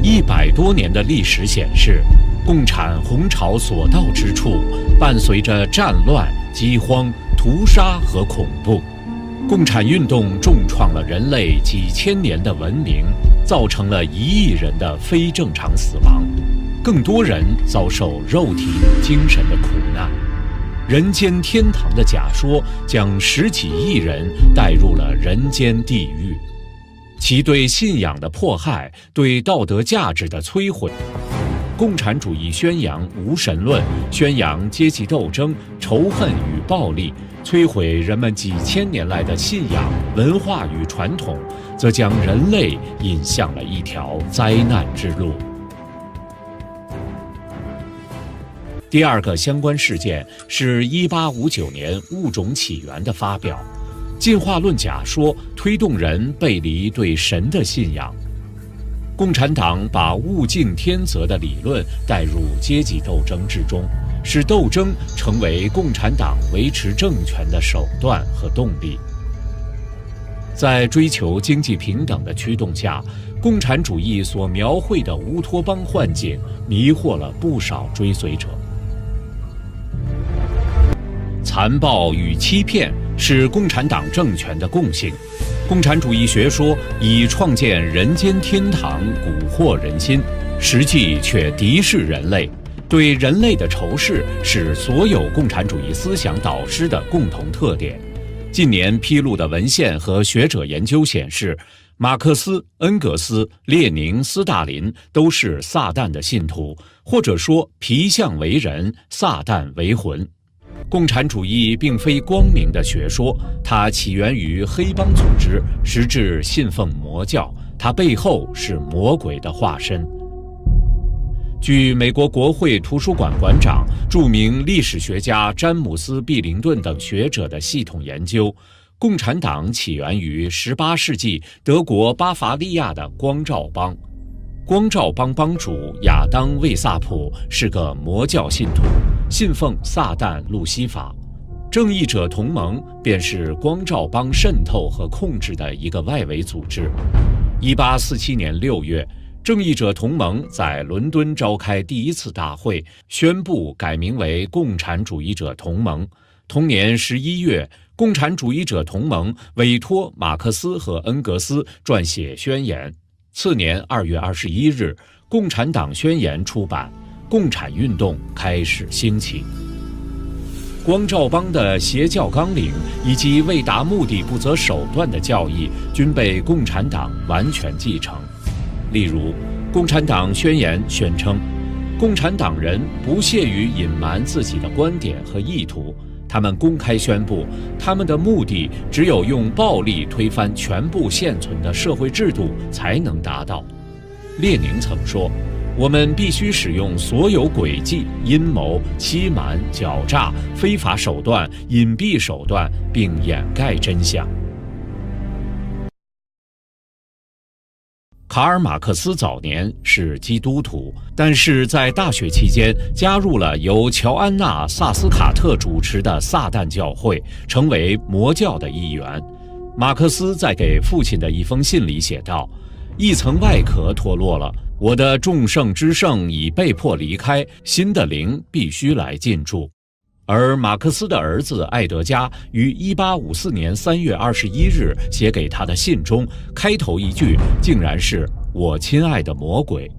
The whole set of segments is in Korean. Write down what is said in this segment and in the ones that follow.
100多年的历史显示，共产红潮所到之处，伴随着战乱、饥荒、屠杀和恐怖。共产运动重创了人类几千年的文明，造成了1亿人的非正常死亡，更多人遭受肉体、精神的苦难。人间天堂的假说将10几亿人带入了人间地狱，其对信仰的迫害，对道德价值的摧毁。共产主义宣扬无神论，宣扬阶级斗争、仇恨与暴力，摧毁人们几千年来的信仰、文化与传统，则将人类引向了一条灾难之路。第二个相关事件是1859年物种起源的发表，进化论假说推动人背离对神的信仰。共产党把物竞天择的理论带入阶级斗争之中，使斗争成为共产党维持政权的手段和动力。在追求经济平等的驱动下，共产主义所描绘的乌托邦幻境迷惑了不少追随者。残暴与欺骗是共产党政权的共性。共产主义学说以创建人间天堂蛊惑人心，实际却敌视人类。对人类的仇视是所有共产主义思想导师的共同特点。近年披露的文献和学者研究显示，马克思、恩格斯、列宁、斯大林都是撒旦的信徒，或者说皮相为人，撒旦为魂。共产主义并非光明的学说，它起源于黑帮组织，实质信奉魔教，它背后是魔鬼的化身。据美国国会图书馆馆长、著名历史学家詹姆斯·毕灵顿等学者的系统研究，共产党起源于18世纪德国巴伐利亚的光照帮。光照帮帮主亚当·魏萨普是个魔教信徒，信奉撒旦路西法。正义者同盟便是光照帮渗透和控制的一个外围组织。1847年6月，正义者同盟在伦敦召开第1次大会，宣布改名为共产主义者同盟。同年11月，共产主义者同盟委托马克思和恩格斯撰写宣言。次年2月21日，共产党宣言出版，共产运动开始兴起。光照帮的邪教纲领以及为达目的不择手段的教义均被共产党完全继承。例如，共产党宣言宣称，共产党人不屑于隐瞒自己的观点和意图，他们公开宣布，他们的目的只有用暴力推翻全部现存的社会制度才能达到。列宁曾说，我们必须使用所有诡计、阴谋、欺瞒、狡诈、非法手段、隐蔽手段，并掩盖真相。卡尔·马克思早年是基督徒，但是在大学期间加入了由乔安娜·萨斯卡特主持的撒旦教会，成为魔教的一员。马克思在给父亲的一封信里写道：一层外壳脱落了，我的众圣之圣已被迫离开，新的灵必须来进驻。而马克思的儿子艾德加于1854年3月21日写给他的信中，开头一句竟然是“我亲爱的魔鬼”。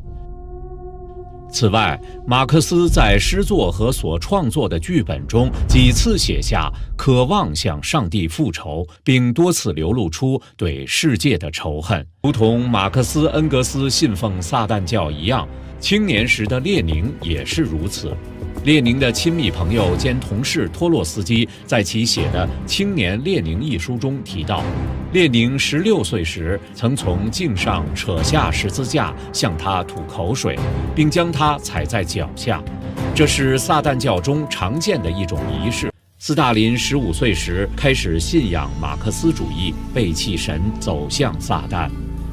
此外，马克思在诗作和所创作的剧本中几次写下渴望向上帝复仇，并多次流露出对世界的仇恨。如同马克思、恩格斯信奉撒旦教一样，青年时的列宁也是如此。列宁的亲密朋友兼同事托洛斯基在其写的《青年列宁》一书中提到，列宁16岁时曾从镜上扯下十字架向他吐口水，并将他踩在脚下，这是撒旦教中常见的一种仪式。斯大林15岁时开始信仰马克思主义，背弃神，走向撒旦。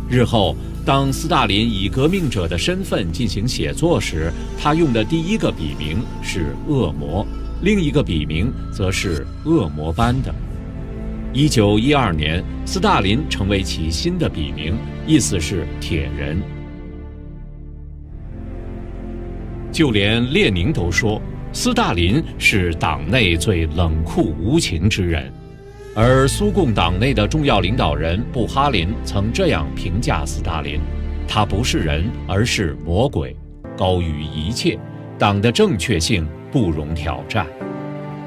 日后当斯大林以革命者的身份进行写作时，他用的第一个笔名是恶魔，另一个笔名则是恶魔般的。1912年，斯大林成为其新的笔名，意思是铁人。就连列宁都说，斯大林是党内最冷酷无情之人。而苏共党内的重要领导人布哈林曾这样评价斯大林：他不是人，而是魔鬼，高于一切，党的正确性不容挑战。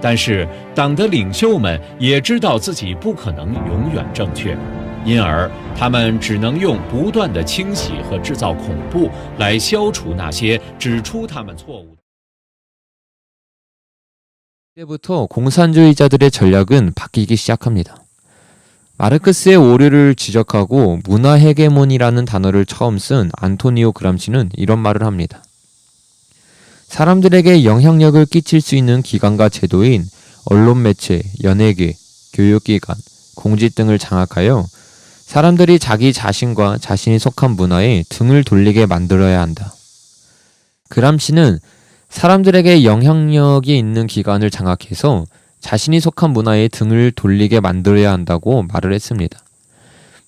但是党的领袖们也知道自己不可能永远正确，因而他们只能用不断的清洗和制造恐怖来消除那些指出他们错误。 이때부터 공산주의자들의 전략은 바뀌기 시작합니다. 마르크스의 오류를 지적하고 문화 헤게몬이라는 단어를 처음 쓴 안토니오 그람시는 이런 말을 합니다. 사람들에게 영향력을 끼칠 수 있는 기관과 제도인 언론 매체, 연예계, 교육기관, 공직 등을 장악하여 사람들이 자기 자신과 자신이 속한 문화에 등을 돌리게 만들어야 한다. 그람시는 사람들에게 영향력이 있는 기관을 장악해서 자신이 속한 문화에 등을 돌리게 만들어야 한다고 말을 했습니다.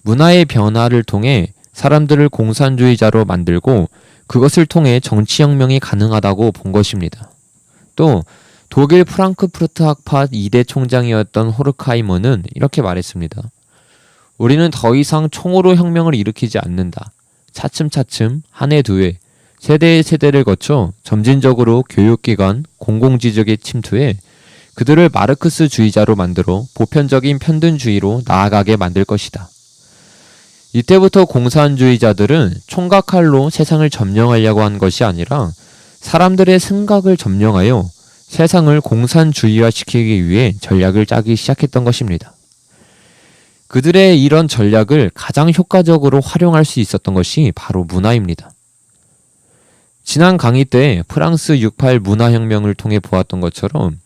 문화의 변화를 통해 사람들을 공산주의자로 만들고 그것을 통해 정치혁명이 가능하다고 본 것입니다. 또 독일 프랑크푸르트 학파 2대 총장이었던 호르카이머는 이렇게 말했습니다. 우리는 더 이상 총으로 혁명을 일으키지 않는다. 차츰차츰 한 해 두 해 세대의 세대를 거쳐 점진적으로 교육기관, 공공지적에 침투해 그들을 마르크스주의자로 만들어 보편적인 편든주의로 나아가게 만들 것이다. 이때부터 공산주의자들은 총과 칼로 세상을 점령하려고 한 것이 아니라 사람들의 생각을 점령하여 세상을 공산주의화시키기 위해 전략을 짜기 시작했던 것입니다. 그들의 이런 전략을 가장 효과적으로 활용할 수 있었던 것이 바로 문화입니다. 지난 강의 때 프랑스 6.8 문화혁명을 통해 보았던 것처럼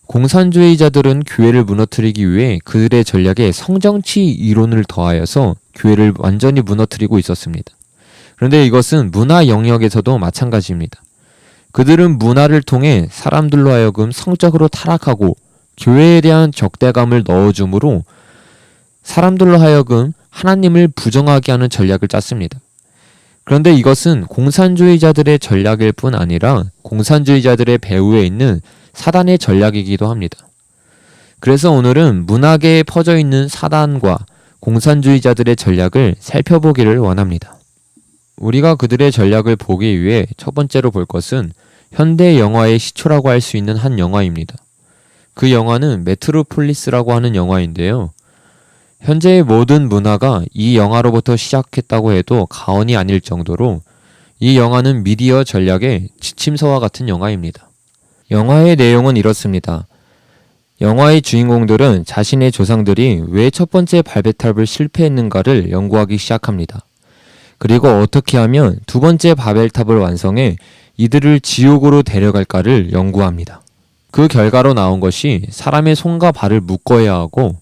공산주의자들은 교회를 무너뜨리기 위해 그들의 전략에 성정치 이론을 더하여서 교회를 완전히 무너뜨리고 있었습니다. 그런데 이것은 문화 영역에서도 마찬가지입니다. 그들은 문화를 통해 사람들로 하여금 성적으로 타락하고 교회에 대한 적대감을 넣어줌으로 사람들로 하여금 하나님을 부정하게 하는 전략을 짰습니다. 그런데 이것은 공산주의자들의 전략일 뿐 아니라 공산주의자들의 배후에 있는 사단의 전략이기도 합니다. 그래서 오늘은 문화계에 퍼져 있는 사단과 공산주의자들의 전략을 살펴보기를 원합니다. 우리가 그들의 전략을 보기 위해 첫 번째로 볼 것은 현대 영화의 시초라고 할 수 있는 한 영화입니다. 그 영화는 메트로폴리스라고 하는 영화인데요. 현재의 모든 문화가 이 영화로부터 시작했다고 해도 과언이 아닐 정도로 이 영화는 미디어 전략의 지침서와 같은 영화입니다. 영화의 내용은 이렇습니다. 영화의 주인공들은 자신의 조상들이 왜 첫 번째 바벨탑을 실패했는가를 연구하기 시작합니다. 그리고 어떻게 하면 두 번째 바벨탑을 완성해 이들을 지옥으로 데려갈까를 연구합니다. 그 결과로 나온 것이 사람의 손과 발을 묶어야 하고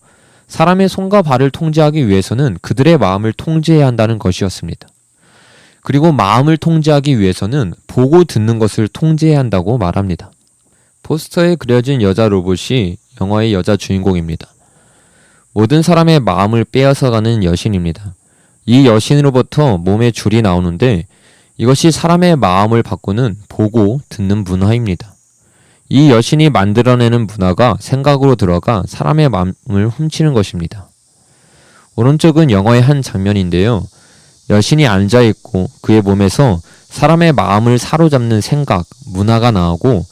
사람의 손과 발을 통제하기 위해서는 그들의 마음을 통제해야 한다는 것이었습니다. 그리고 마음을 통제하기 위해서는 보고 듣는 것을 통제해야 한다고 말합니다. 포스터에 그려진 여자 로봇이 영화의 여자 주인공입니다. 모든 사람의 마음을 빼앗아가는 여신입니다. 이 여신으로부터 몸에 줄이 나오는데 이것이 사람의 마음을 바꾸는 보고 듣는 문화입니다. 이 여신이 만들어내는 문화가 생각으로 들어가 사람의 마음을 훔치는 것입니다. 오른쪽은 영화의 한 장면인데요. 여신이 앉아있고 그의 몸에서 사람의 마음을 사로잡는 생각, 문화가 나오고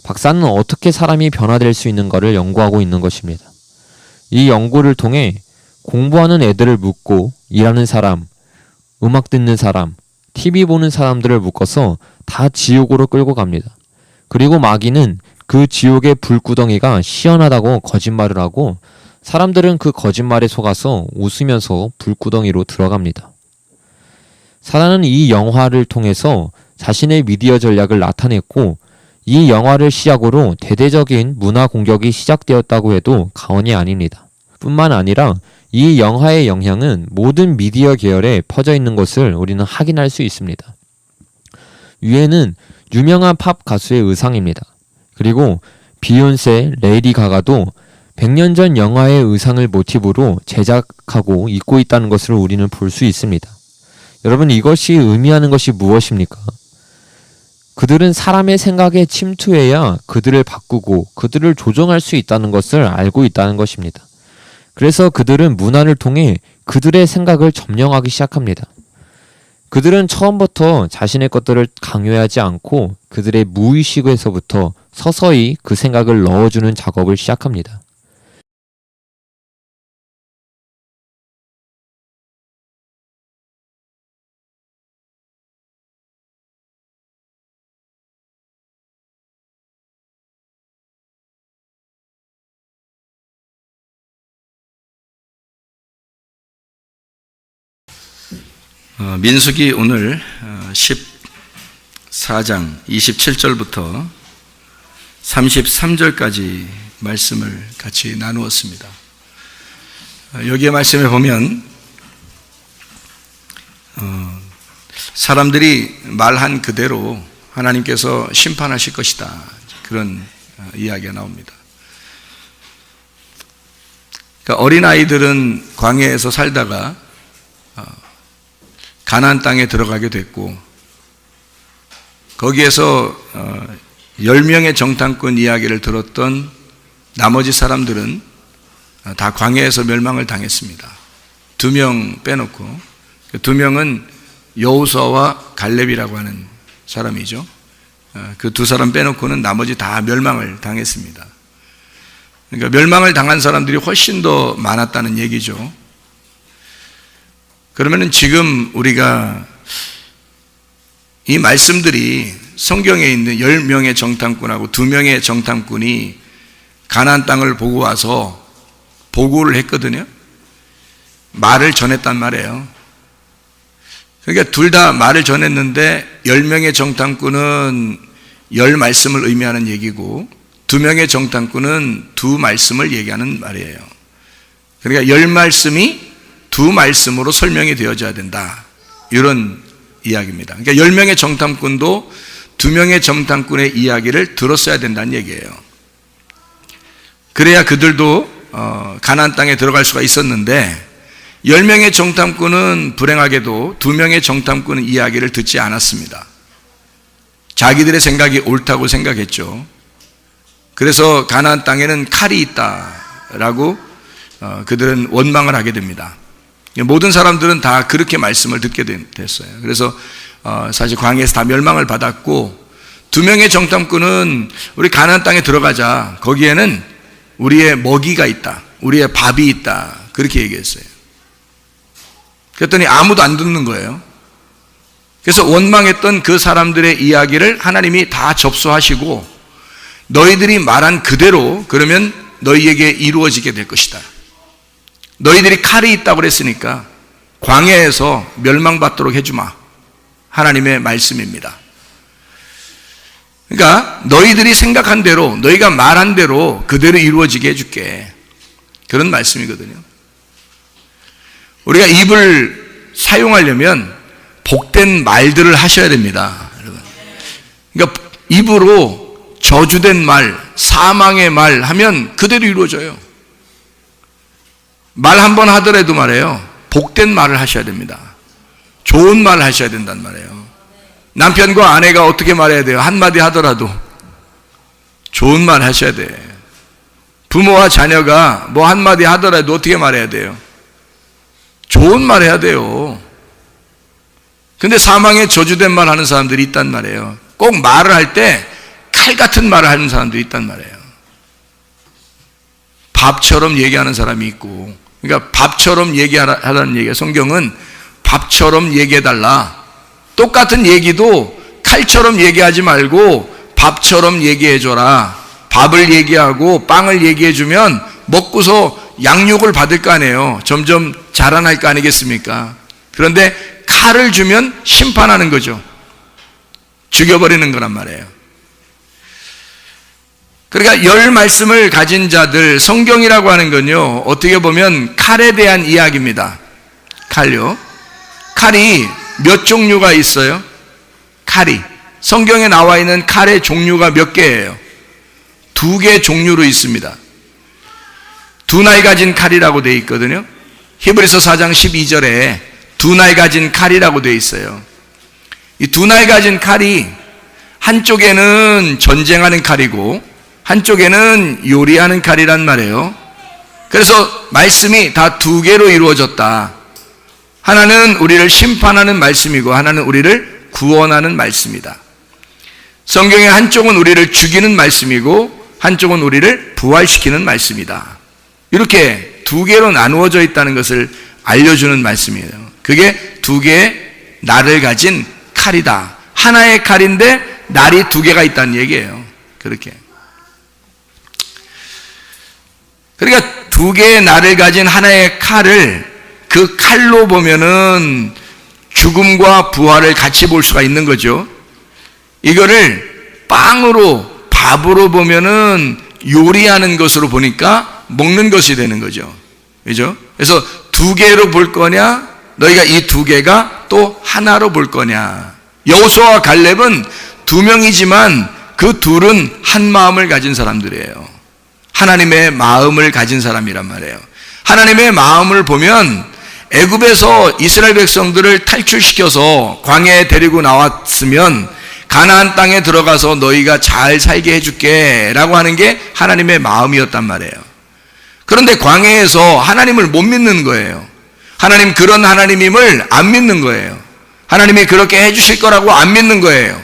박사는 어떻게 사람이 변화될 수 있는가를 연구하고 있는 것입니다. 이 연구를 통해 공부하는 애들을 묶고 일하는 사람, 음악 듣는 사람, TV 보는 사람들을 묶어서 다 지옥으로 끌고 갑니다. 그리고 마귀는 그 지옥의 불구덩이가 시원하다고 거짓말을 하고 사람들은 그 거짓말에 속아서 웃으면서 불구덩이로 들어갑니다. 사단은 이 영화를 통해서 자신의 미디어 전략을 나타냈고 이 영화를 시작으로 대대적인 문화 공격이 시작되었다고 해도 과언이 아닙니다. 뿐만 아니라 이 영화의 영향은 모든 미디어 계열에 퍼져 있는 것을 우리는 확인할 수 있습니다. 위에는 유명한 팝 가수의 의상입니다. 그리고 비욘세, 레이디 가가도 100년 전 영화의 의상을 모티브로 제작하고 입고 있다는 것을 우리는 볼 수 있습니다. 여러분, 이것이 의미하는 것이 무엇입니까? 그들은 사람의 생각에 침투해야 그들을 바꾸고 그들을 조정할 수 있다는 것을 알고 있다는 것입니다. 그래서 그들은 문화를 통해 그들의 생각을 점령하기 시작합니다. 그들은 처음부터 자신의 것들을 강요하지 않고 그들의 무의식에서부터 서서히 그 생각을 넣어주는 작업을 시작합니다. 민수기 오늘 14장 27절부터 33절까지 말씀을 같이 나누었습니다. 여기에 말씀에 보면 사람들이 말한 그대로 하나님께서 심판하실 것이다, 그런 이야기가 나옵니다. 그러니까 어린아이들은 광야에서 살다가 가나안 땅에 들어가게 됐고, 거기에서 10명의 정탐꾼 이야기를 들었던 나머지 사람들은 다 광야에서 멸망을 당했습니다. 2명 빼놓고, 2명은 여호수아와 갈렙이라고 하는 사람이죠. 그 2사람 빼놓고는 나머지 다 멸망을 당했습니다. 그러니까 멸망을 당한 사람들이 훨씬 더 많았다는 얘기죠. 그러면은 지금 우리가 이 말씀들이 성경에 있는 10명의 정탐꾼하고 2명의 정탐꾼이 가나안 땅을 보고 와서 보고를 했거든요. 말을 전했단 말이에요. 그러니까 둘 다 말을 전했는데 10명의 정탐꾼은 10 말씀을 의미하는 얘기고 2명의 정탐꾼은 2 말씀을 얘기하는 말이에요. 그러니까 10 말씀이 2 말씀으로 설명이 되어져야 된다, 이런 이야기입니다. 그러니까 10명의 정탐꾼도 2명의 정탐꾼의 이야기를 들었어야 된다는 얘기예요. 그래야 그들도 가나안 땅에 들어갈 수가 있었는데 10명의 정탐꾼은 불행하게도 2명의 정탐꾼의 이야기를 듣지 않았습니다. 자기들의 생각이 옳다고 생각했죠. 그래서 가나안 땅에는 칼이 있다라고 그들은 원망을 하게 됩니다. 모든 사람들은 다 그렇게 말씀을 듣게 됐어요. 그래서 사실 광야에서 다 멸망을 받았고, 2명의 정탐꾼은 우리 가나안 땅에 들어가자, 거기에는 우리의 먹이가 있다, 우리의 밥이 있다, 그렇게 얘기했어요. 그랬더니 아무도 안 듣는 거예요. 그래서 원망했던 그 사람들의 이야기를 하나님이 다 접수하시고, 너희들이 말한 그대로 그러면 너희에게 이루어지게 될 것이다. 너희들이 칼이 있다고 그랬으니까 광야에서 멸망받도록 해주마, 하나님의 말씀입니다. 그러니까 너희들이 생각한 대로, 너희가 말한 대로 그대로 이루어지게 해줄게, 그런 말씀이거든요. 우리가 입을 사용하려면 복된 말들을 하셔야 됩니다, 여러분. 그러니까 입으로 저주된 말, 사망의 말 하면 그대로 이루어져요. 말 한 번 하더라도 말이에요, 복된 말을 하셔야 됩니다. 좋은 말을 하셔야 된단 말이에요. 남편과 아내가 어떻게 말해야 돼요? 한마디 하더라도 좋은 말 하셔야 돼. 부모와 자녀가 뭐 한마디 하더라도 어떻게 말해야 돼요? 좋은 말 해야 돼요. 근데 사망에 저주된 말 하는 사람들이 있단 말이에요. 꼭 말을 할 때 칼 같은 말을 하는 사람들이 있단 말이에요. 밥처럼 얘기하는 사람이 있고, 그러니까 밥처럼 얘기하라는 얘기예요. 성경은 밥처럼 얘기해달라. 똑같은 얘기도 칼처럼 얘기하지 말고 밥처럼 얘기해줘라. 밥을 얘기하고 빵을 얘기해주면 먹고서 양육을 받을 거 아니에요. 점점 자라날 거 아니겠습니까? 그런데 칼을 주면 심판하는 거죠. 죽여버리는 거란 말이에요. 그러니까 10 말씀을 가진 자들, 성경이라고 하는 건요, 어떻게 보면 칼에 대한 이야기입니다. 칼요. 칼이 몇 종류가 있어요? 칼이. 성경에 나와 있는 칼의 종류가 몇 개예요? 2개 종류로 있습니다. 2날 가진 칼이라고 되어 있거든요. 히브리서 4장 12절에 2날 가진 칼이라고 되어 있어요. 이 2날 가진 칼이 한쪽에는 전쟁하는 칼이고 한쪽에는 요리하는 칼이란 말이에요. 그래서 말씀이 다 두 개로 이루어졌다. 하나는 우리를 심판하는 말씀이고 하나는 우리를 구원하는 말씀이다. 성경의 한쪽은 우리를 죽이는 말씀이고 한쪽은 우리를 부활시키는 말씀이다. 이렇게 두 개로 나누어져 있다는 것을 알려주는 말씀이에요. 그게 두 개의 날을 가진 칼이다. 하나의 칼인데 날이 두 개가 있다는 얘기예요. 그렇게. 그러니까 두 개의 날을 가진 하나의 칼을 그 칼로 보면은 죽음과 부활을 같이 볼 수가 있는 거죠. 이거를 빵으로, 밥으로 보면은 요리하는 것으로 보니까 먹는 것이 되는 거죠. 그죠? 그래서 두 개로 볼 거냐, 너희가 이 두 개가 또 하나로 볼 거냐. 여호수아와 갈렙은 두 명이지만 그 둘은 한 마음을 가진 사람들이에요. 하나님의 마음을 가진 사람이란 말이에요. 하나님의 마음을 보면 애굽에서 이스라엘 백성들을 탈출시켜서 광야에 데리고 나왔으면 가나안 땅에 들어가서 너희가 잘 살게 해줄게 라고 하는 게 하나님의 마음이었단 말이에요. 그런데 광야에서 하나님을 못 믿는 거예요. 하나님 그런 하나님임을 안 믿는 거예요. 하나님이 그렇게 해주실 거라고 안 믿는 거예요.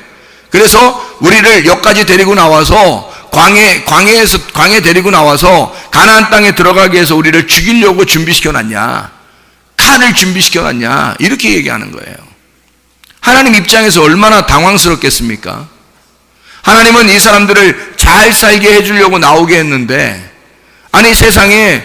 그래서 우리를 여기까지 데리고 나와서 광야에 데리고 나와서 가나안 땅에 들어가기 위해서 우리를 죽이려고 준비시켜 놨냐, 칼을 준비시켜 놨냐, 이렇게 얘기하는 거예요. 하나님 입장에서 얼마나 당황스럽겠습니까? 하나님은 이 사람들을 잘 살게 해주려고 나오게 했는데, 아니 세상에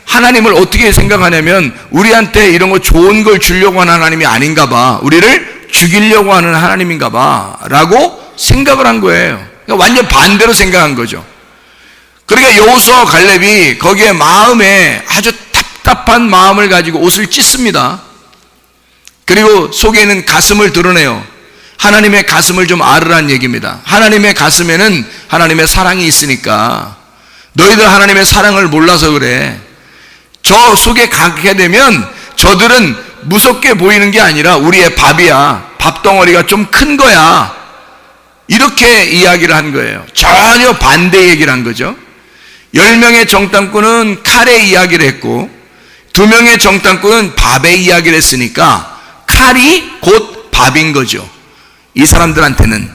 하나님을 어떻게 생각하냐면 우리한테 이런 거 좋은 걸 주려고 하는 하나님이 아닌가 봐, 우리를 죽이려고 하는 하나님인가 봐 라고 생각을 한 거예요. 그러니까 완전 반대로 생각한 거죠. 그러니까 여호수아와 갈렙이 거기에 마음에 아주 답답한 마음을 가지고 옷을 찢습니다. 그리고 속에 있는 가슴을 드러내요. 하나님의 가슴을 좀 알으란 얘기입니다. 하나님의 가슴에는 하나님의 사랑이 있으니까 너희들 하나님의 사랑을 몰라서 그래. 저 속에 가게 되면 저들은 무섭게 보이는 게 아니라 우리의 밥이야. 밥덩어리가 좀 큰 거야. 이렇게 이야기를 한 거예요. 전혀 반대 얘기를 한 거죠. 10명의 정탐꾼은 칼의 이야기를 했고 2명의 정탐꾼은 밥의 이야기를 했으니까 칼이 곧 밥인 거죠. 이 사람들한테는.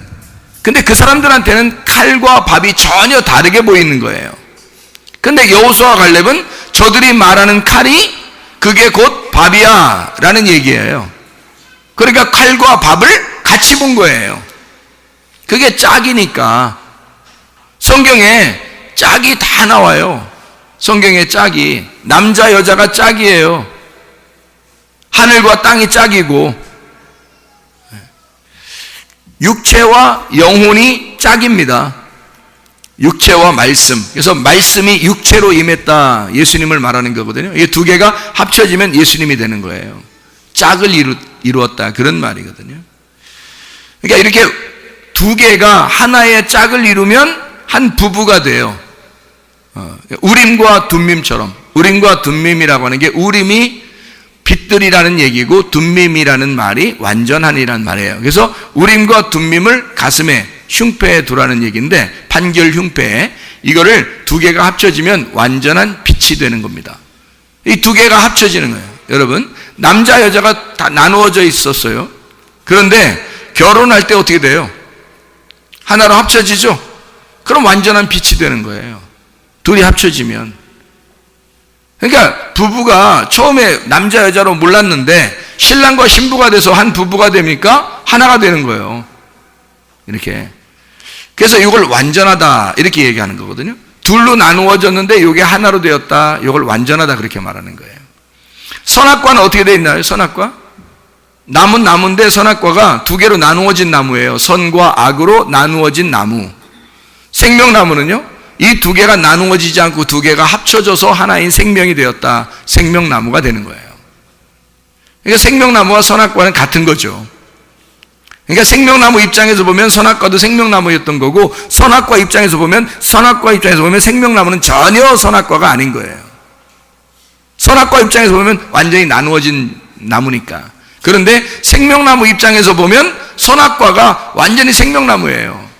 근데 그 사람들한테는 칼과 밥이 전혀 다르게 보이는 거예요. 근데 여호수아와 갈렙은 저들이 말하는 칼이 그게 곧 밥이야 라는 얘기예요. 그러니까 칼과 밥을 같이 본 거예요. 그게 짝이니까. 성경에 짝이 다 나와요. 성경에 짝이. 남자 여자가 짝이에요. 하늘과 땅이 짝이고 육체와 영혼이 짝입니다. 육체와 말씀. 그래서 말씀이 육체로 임했다, 예수님을 말하는 거거든요. 이 두 개가 합쳐지면 예수님이 되는 거예요. 짝을 이루었다, 그런 말이거든요. 그러니까 이렇게 두 개가 하나의 짝을 이루면 한 부부가 돼요. 우림과 둠밈처럼. 우림과 둠밈이라고 하는 게, 우림이 빛들이라는 얘기고 둠밈이라는 말이 완전한이라는 말이에요. 그래서 우림과 둠밈을 가슴에, 흉패에 두라는 얘기인데, 판결 흉패에 이거를 두 개가 합쳐지면 완전한 빛이 되는 겁니다. 이 두 개가 합쳐지는 거예요. 여러분, 남자 여자가 다 나누어져 있었어요. 그런데 결혼할 때 어떻게 돼요? 하나로 합쳐지죠? 그럼 완전한 빛이 되는 거예요. 둘이 합쳐지면. 그러니까 부부가 처음에 남자 여자로 몰랐는데 신랑과 신부가 돼서 한 부부가 되니까 하나가 되는 거예요. 이렇게. 그래서 이걸 완전하다 이렇게 얘기하는 거거든요. 둘로 나누어졌는데 이게 하나로 되었다, 이걸 완전하다 그렇게 말하는 거예요. 선악과는 어떻게 되어 있나요? 선악과? 나무는 나무인데 선악과가 두 개로 나누어진 나무예요. 선과 악으로 나누어진 나무. 생명나무는요, 이 두 개가 나누어지지 않고 두 개가 합쳐져서 하나인 생명이 되었다, 생명나무가 되는 거예요. 그러니까 생명나무와 선악과는 같은 거죠. 그러니까 생명나무 입장에서 보면 선악과도 생명나무였던 거고, 선악과 입장에서 보면 생명나무는 전혀 선악과가 아닌 거예요. 선악과 입장에서 보면 완전히 나누어진 나무니까. 그런데 생명나무 입장에서 보면 선악과가 완전히 생명나무예요.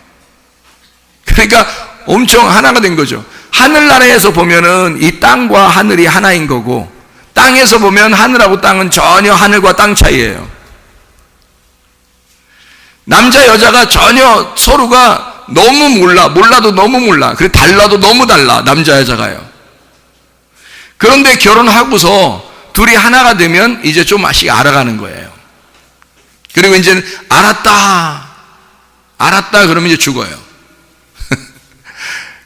그러니까 엄청 하나가 된 거죠. 하늘나라에서 보면은 이 땅과 하늘이 하나인 거고, 땅에서 보면 하늘하고 땅은 전혀 하늘과 땅 차이예요. 남자 여자가 전혀 서로가 너무 몰라도 너무 몰라. 그래 달라도 너무 달라, 남자 여자가요. 그런데 결혼하고서 둘이 하나가 되면 이제 좀 맛이 알아가는 거예요. 그리고 이제 알았다 그러면 이제 죽어요.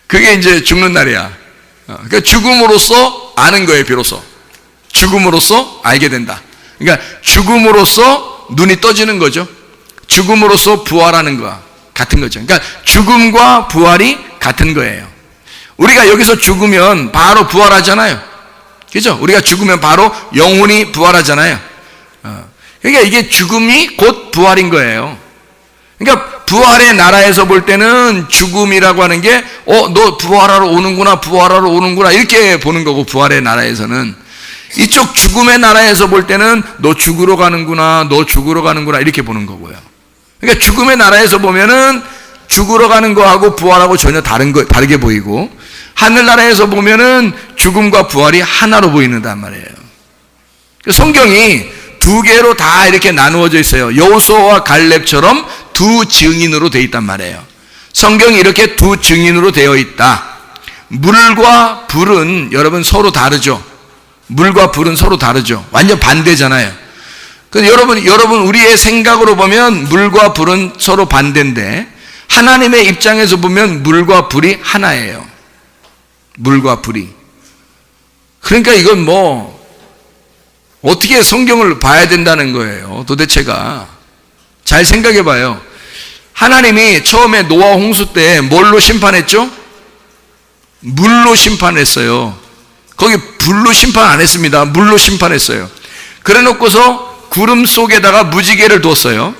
그게 이제 죽는 날이야. 그러니까 죽음으로써 아는 거예요, 비로소. 죽음으로써 알게 된다. 그러니까 죽음으로써 눈이 떠지는 거죠. 죽음으로써 부활하는 거와 같은 거죠. 그러니까 죽음과 부활이 같은 거예요. 우리가 여기서 죽으면 바로 부활하잖아요. 그죠? 우리가 죽으면 바로 영혼이 부활하잖아요. 그러니까 이게 죽음이 곧 부활인 거예요. 그러니까 부활의 나라에서 볼 때는 죽음이라고 하는 게 너 부활하러 오는구나 이렇게 보는 거고, 부활의 나라에서는 이쪽 죽음의 나라에서 볼 때는 너 죽으러 가는구나 이렇게 보는 거고요. 그러니까 죽음의 나라에서 보면은 죽으러 가는 거하고 부활하고 전혀 다르게 보이고, 하늘나라에서 보면은 죽음과 부활이 하나로 보이는단 말이에요. 성경이 두 개로 다 이렇게 나누어져 있어요. 여호수아와 갈렙처럼 두 증인으로 되어 있단 말이에요. 성경이 이렇게 두 증인으로 되어 있다. 물과 불은 여러분 서로 다르죠. 물과 불은 서로 다르죠. 완전 반대잖아요. 근데 여러분 우리의 생각으로 보면 물과 불은 서로 반대인데, 하나님의 입장에서 보면 물과 불이 하나예요. 물과 불이. 그러니까 이건 뭐 어떻게 성경을 봐야 된다는 거예요, 도대체가. 잘 생각해 봐요. 하나님이 처음에 노아 홍수 때 뭘로 심판했죠? 물로 심판했어요. 거기 불로 심판 안 했습니다. 물로 심판했어요. 그래 놓고서 구름 속에다가 무지개를 뒀어요.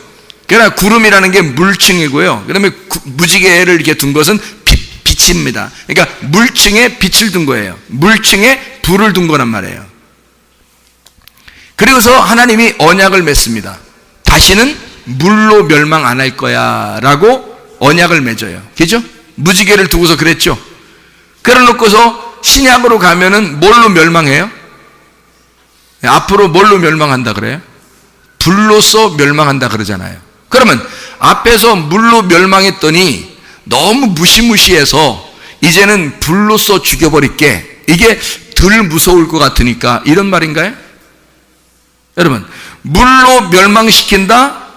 그러나 구름이라는 게 물층이고요. 그다음에 무지개를 이렇게 둔 것은 빛입니다. 그러니까 물층에 빛을 둔 거예요. 물층에 불을 둔 거란 말이에요. 그리고서 하나님이 언약을 맺습니다. 다시는 물로 멸망 안 할 거야 라고 언약을 맺어요. 그죠? 무지개를 두고서 그랬죠. 그래 놓고서 신약으로 가면은 뭘로 멸망해요? 앞으로 뭘로 멸망한다 그래요? 불로서 멸망한다 그러잖아요. 그러면 앞에서 물로 멸망했더니 너무 무시무시해서 이제는 불로서 죽여버릴게, 이게 덜 무서울 것 같으니까 이런 말인가요? 여러분, 물로 멸망시킨다,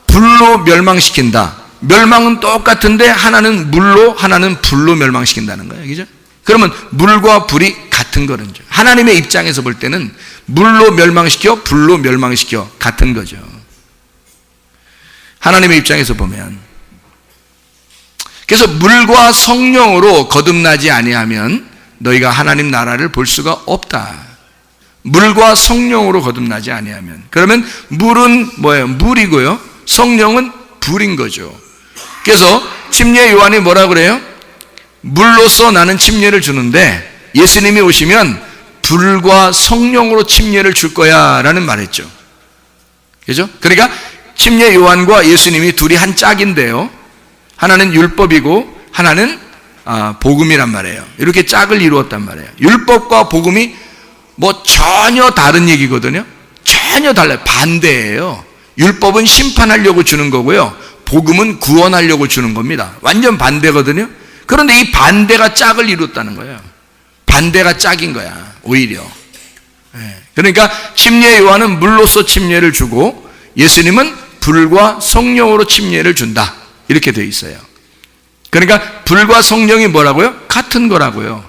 불로 멸망시킨다. 멸망은 똑같은데 하나는 물로, 하나는 불로 멸망시킨다는 거예요. 그죠? 그러면 물과 불이 같은 거죠. 하나님의 입장에서 볼 때는 물로 멸망시켜, 불로 멸망시켜 같은 거죠. 하나님의 입장에서 보면. 그래서 물과 성령으로 거듭나지 아니하면 너희가 하나님 나라를 볼 수가 없다. 물과 성령으로 거듭나지 아니하면. 그러면 물은 뭐예요? 물이고요. 성령은 불인 거죠. 그래서 침례 요한이 뭐라 그래요? 물로서 나는 침례를 주는데 예수님이 오시면 불과 성령으로 침례를 줄 거야 라는 말했죠. 그죠? 그러니까 침례 요한과 예수님이 둘이 한 짝인데요, 하나는 율법이고 하나는 복음이란 말이에요. 이렇게 짝을 이루었단 말이에요. 율법과 복음이 뭐 전혀 다른 얘기거든요. 전혀 달라요. 반대예요. 율법은 심판하려고 주는 거고요, 복음은 구원하려고 주는 겁니다. 완전 반대거든요. 그런데 이 반대가 짝을 이뤘다는 거예요. 반대가 짝인 거야, 오히려. 그러니까 침례 요한은 물로서 침례를 주고 예수님은 불과 성령으로 침례를 준다, 이렇게 되어 있어요. 그러니까 불과 성령이 뭐라고요? 같은 거라고요.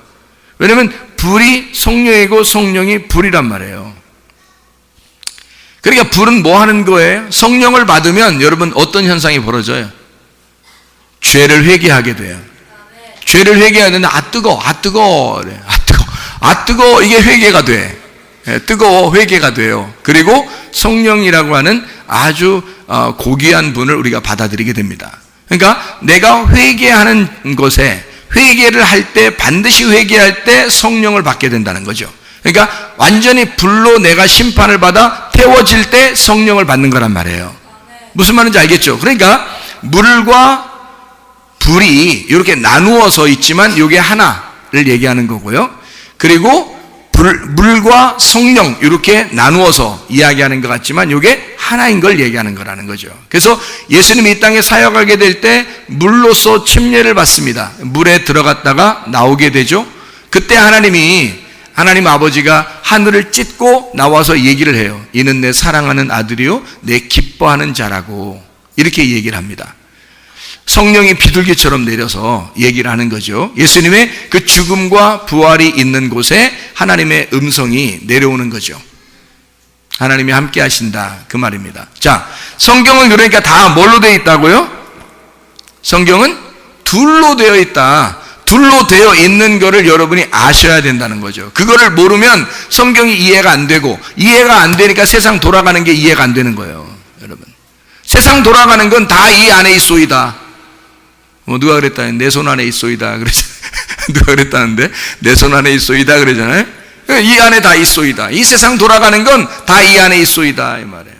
왜냐하면 불이 성령이고 성령이 불이란 말이에요. 그러니까 불은 뭐 하는 거예요? 성령을 받으면 여러분 어떤 현상이 벌어져요? 죄를 회개하게 돼요. 죄를 회개해야 되는데 뜨거워 이게 회개가 돼. 뜨거워 회개가 돼요. 그리고 성령이라고 하는 아주 고귀한 분을 우리가 받아들이게 됩니다. 그러니까 내가 회개하는 것에, 회개를 할 때, 반드시 회개할 때 성령을 받게 된다는 거죠. 그러니까 완전히 불로 내가 심판을 받아 태워질 때 성령을 받는 거란 말이에요. 무슨 말인지 알겠죠? 그러니까 물과 불이 이렇게 나누어서 있지만 이게 하나를 얘기하는 거고요. 그리고 물과 성령 이렇게 나누어서 이야기하는 것 같지만 이게 하나인 걸 얘기하는 거라는 거죠. 그래서 예수님이 이 땅에 사역하게 될 때 물로서 침례를 받습니다. 물에 들어갔다가 나오게 되죠. 그때 하나님 아버지가 하늘을 찢고 나와서 얘기를 해요. 이는 내 사랑하는 아들이요 내 기뻐하는 자라고 이렇게 얘기를 합니다. 성령이 비둘기처럼 내려서 얘기를 하는 거죠. 예수님의 그 죽음과 부활이 있는 곳에 하나님의 음성이 내려오는 거죠. 하나님이 함께 하신다 그 말입니다. 자, 성경은 그러니까 다 뭘로 되어 있다고요? 성경은 둘로 되어 있다. 둘로 되어 있는 거를 여러분이 아셔야 된다는 거죠. 그거를 모르면 성경이 이해가 안 되고, 이해가 안 되니까 세상 돌아가는 게 이해가 안 되는 거예요. 여러분, 세상 돌아가는 건 다 이 안에 있소이다. 누가 그랬다? 내 손 안에 있소이다 그러잖아요. 누가 그랬다는데? 내 손 안에 있소이다 그러잖아요. 이 안에 다 있소이다. 이 세상 돌아가는 건 다 이 안에 있소이다 이 말이에요.